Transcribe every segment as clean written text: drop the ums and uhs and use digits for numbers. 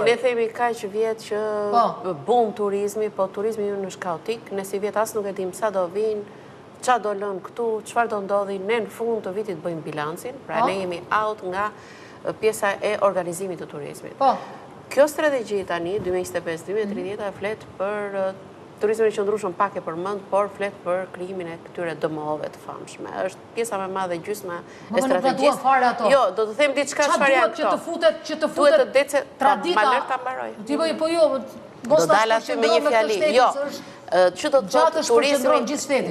Ne themi kaq vjet që bum turizmi, po turizmi ju është kaotik, ne si vjet as nuk e dim sa do vinë, qa do lënë këtu, qëfar do ndodhi, ne në fund të vitit bëjmë bilancin, pra ne jemi out nga pjesa e organizimit të turizmit. Kjo strategji tani, 2025-2030, flet për turizmin e qëndrueshëm pak e përmend, por flet për krijimin e këtyre dëmove të famshme. Është pjesa më e madhe gjysma e strategjisë. Jo, do të them diçka çfarë janë këto. Që të futet tradita. Ta mbaroj. Ti bëj po jo, do dal aty me një fjali. Jo. Që do të thotë turizmi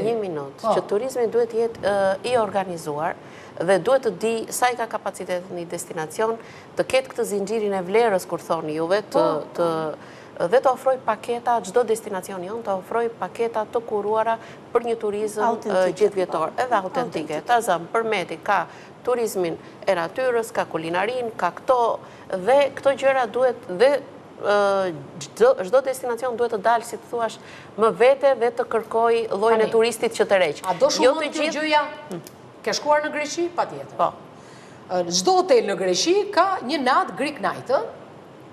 një minutë, që turizmi duhet të jetë i organizuar dhe duhet të di sa i ka kapacitetin një destinacion, të ketë këtë zinxhirin e vlerës, kur thoni juve, dhe të ofroj paketa, çdo destinacion jonë të ofroj paketa të kuruara për një turizëm gjithvjetor, edhe autentike. Ta zëm, përmeti, ka turizmin e natyrës, ka kulinarin, ka këto, dhe këto gjëra duhet, dhe çdo destinacion duhet të dalë, si të thuash, më vete dhe të kërkoj llojin e turistit që të req. A do shumë të gjëja? Ke shkuar në Greqi? Patjetër. Po. Çdo hotel në Greqi ka një natë Greek night,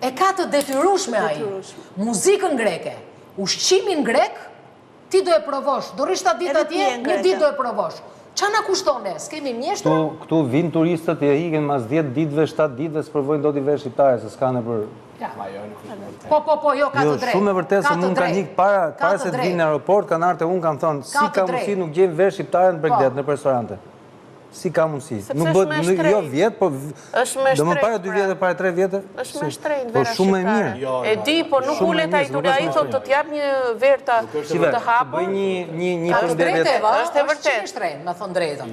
e ka të detyrueshme ai. Muzikën greke, ushqimin grek, ti do e provosh. Do rish 7 ditë atje, një ditë do e provosh. Qa na kushton ne? S'kemi mjeshtra? Këtu vinë turistët e hiken mas 10 ditëve, 7 ditëve, s'provojnë do t'i vesh shqiptare, se s'kane për... Po, jo, ka të drejtë. Shumë e vërtet, se mund kanë hikë para se të vinë në aeroport, kanë arte unë kanë thonë, si ka mundësi nuk gjemë vesh shqiptare në Bregdet, në restorante. Si ka mundësi. Nuk bëtë, jo vjetë, po... Do më pare 2 vjetë, pare 3 vjetë? është me shtrejnë Po vera shumë e mirë. shqiptare. E di, po nuk ullet a i turia, i thot të t'jap një verta të hapur. Bëj një është drejtë, Eva, është e është vërtet. që me shtrejnë, me thonë drejtën.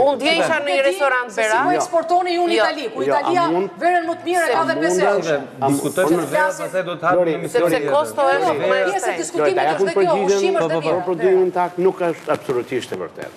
Unë dje isha në një restorant vera. Si po eksportoni ju në Itali, ku Italia verën më të mirë e ka dhe 5 eurë. Diskutoj për verë, pasaj do të hapë një emision. Sepse kosto është më e Pjesë e diskutimit është dhe kjo, ushqim është dhe mirë. Produktimi intakt nuk është absolutisht e vërtet.